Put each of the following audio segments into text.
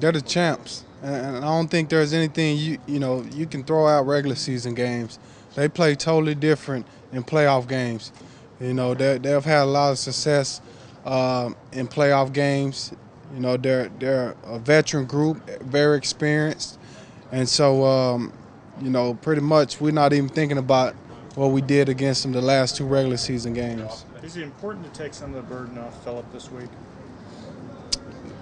They're the champs, and I don't think there's anything you can throw out regular season games. They play totally different in playoff games. They've had a lot of success in playoff games. They're a veteran group, very experienced, and so pretty much we're not even thinking about what we did against them the last two regular season games. Is it important to take some of the burden off Phillip this week?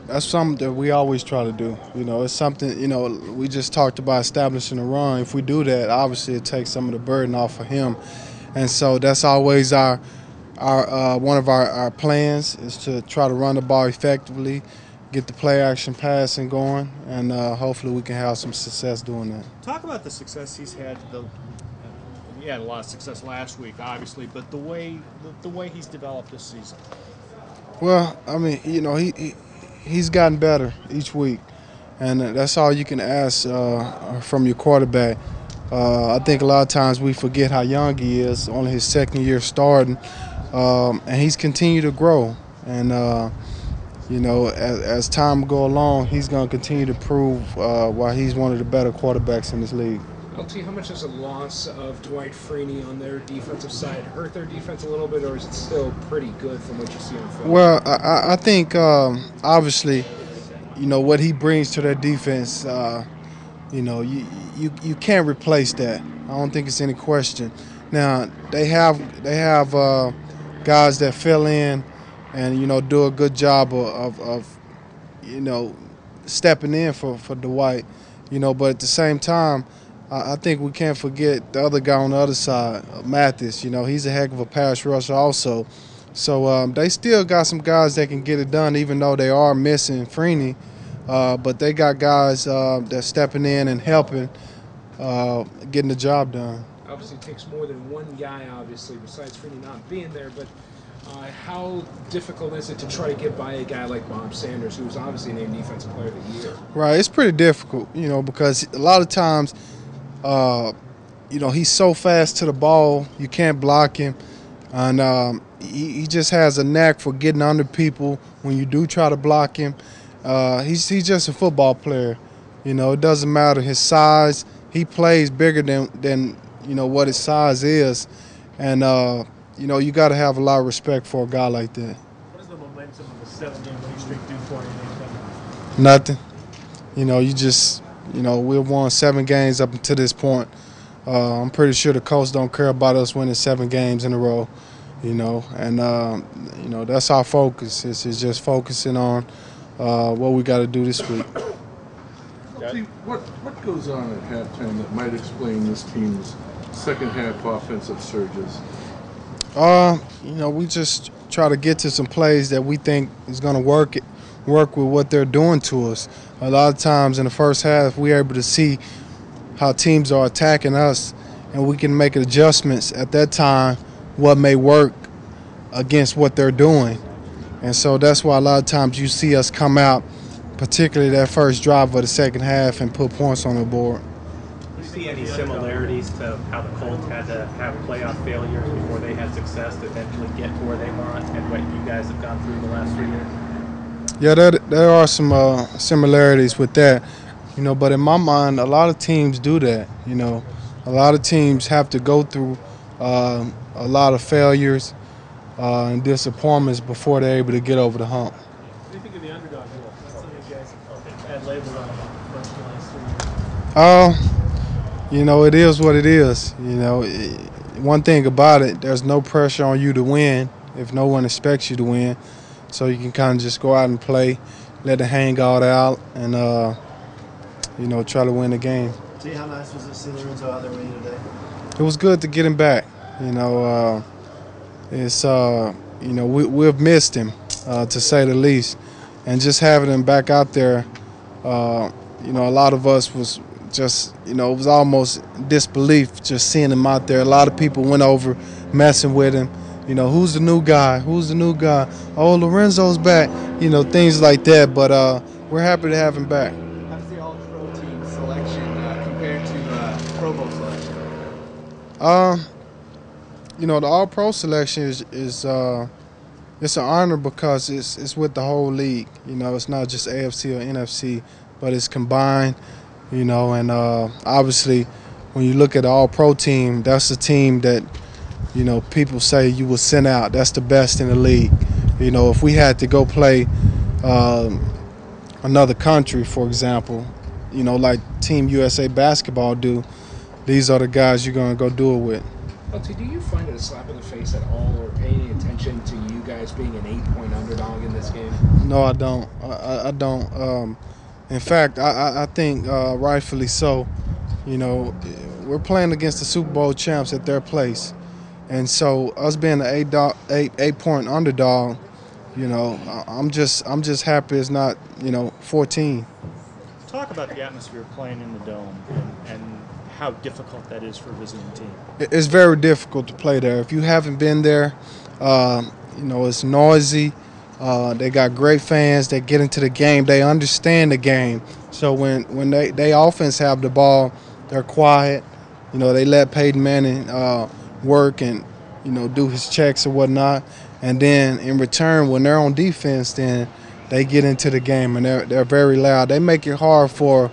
That's something that we always try to do. It's something, we just talked about establishing a run. If we do that, obviously it takes some of the burden off of him. And so that's always our one of our plans is to try to run the ball effectively, get the play action passing going, and hopefully we can have some success doing that. Talk about the success he's had. He had a lot of success last week, obviously, but the way he's developed this season. Well, I mean, he's gotten better each week, and that's all you can ask from your quarterback. I think a lot of times we forget how young he is, only his second year starting, and he's continued to grow. And as time go along, he's going to continue to prove why he's one of the better quarterbacks in this league. LT, how much does a loss of Dwight Freeney on their defensive side hurt their defense a little bit, or is it still pretty good from what you see on film? Well, I think obviously, what he brings to their defense, you can't replace that. I don't think it's any question. Now they have guys that fill in and do a good job of stepping in for Dwight, but at the same time, I think we can't forget the other guy on the other side, Mathis. He's a heck of a pass rusher also. So they still got some guys that can get it done, even though they are missing Freeney. But they got guys that's stepping in and helping, getting the job done. Obviously, it takes more than one guy, obviously, besides Freeney not being there. But how difficult is it to try to get by a guy like Bob Sanders, who's obviously named Defensive Player of the Year? Right, it's pretty difficult, because a lot of times – he's so fast to the ball, you can't block him. And he just has a knack for getting under people when you do try to block him. He's just a football player. It doesn't matter his size. He plays bigger than what his size is. And, you got to have a lot of respect for a guy like that. What does the momentum of the 7-game winning streak do for you? Nothing. We've won 7 games up until this point. I'm pretty sure the coach don't care about us winning 7 games in a row, and that's our focus. It's just focusing on what we got to do this week. What goes on at halftime that might explain this team's second half offensive surges? We just try to get to some plays that we think is going to work with what they're doing to us. A lot of times in the first half, we're able to see how teams are attacking us, and we can make adjustments at that time what may work against what they're doing. And so that's why a lot of times you see us come out, particularly that first drive of the second half, and put points on the board. Do you see any similarities to how the Colts had to have playoff failures before they had success to eventually get to where they want, and what you guys have gone through the last 3 years? Yeah, there are some similarities with that, but in my mind, a lot of teams do that. A lot of teams have to go through a lot of failures and disappointments before they're able to get over the hump. What do you think of the underdog rule? That's something you guys have had labeled on the last 3 years. It is what it is. One thing about it, there's no pressure on you to win if no one expects you to win. So you can kind of just go out and play, let the hang out, and try to win the game. See, how nice was it seeing Lorenzo out there with you today? It was good to get him back. We've missed him to say the least, and just having him back out there, a lot of us was just it was almost disbelief just seeing him out there. A lot of people went over messing with him. Who's the new guy? Who's the new guy? Oh, Lorenzo's back. Things like that. But we're happy to have him back. How does the All-Pro team selection compare to Pro Bowl selection? The All-Pro selection is it's an honor because it's with the whole league. It's not just AFC or NFC. but it's combined, you know, and obviously when you look at the All-Pro team, that's the team that, you know, people say you will send out. That's the best in the league. You know, if we had to go play another country, for example, you know, like Team USA basketball do, these are the guys you're going to go do it with. LT, do you find it a slap in the face at all, or pay any attention to you guys being an 8-point underdog in this game? No, I don't. I don't. In fact, I think rightfully so. You know, we're playing against the Super Bowl champs at their place, and so us being an 8-point underdog, you know, I'm just happy it's not, you know, 14. Talk about the atmosphere playing in the Dome and how difficult that is for a visiting team. It's very difficult to play there. If you haven't been there, you know, it's noisy. They got great fans. They get into the game. They understand the game. So when they offense have the ball, they're quiet. You know, they let Peyton Manning work and, you know, do his checks or whatnot. And then in return, when they're on defense, then they get into the game and they're very loud. They make it hard for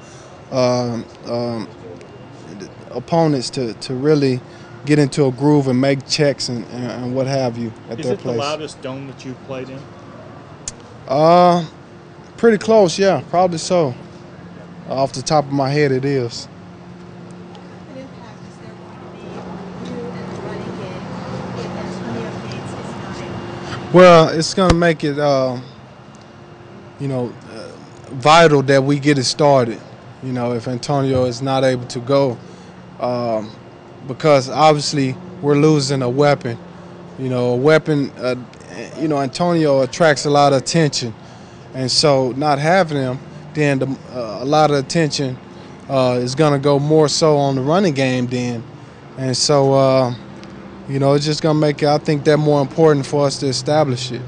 opponents to really get into a groove and make checks and what have you at their place. Is it the loudest dome that you've played in? Pretty close, yeah, probably so. Off the top of my head, it is. What impact is there going to be you in the running game if Antonio Gates is not able? Well, it's going to make it, you know, vital that we get it started, you know, if Antonio is not able to go. Because obviously we're losing a weapon. You know, a weapon, you know, Antonio attracts a lot of attention. And so not having him, then a lot of attention is going to go more so on the running game then. And so, you know, it's just going to make it, I think, that more important for us to establish it.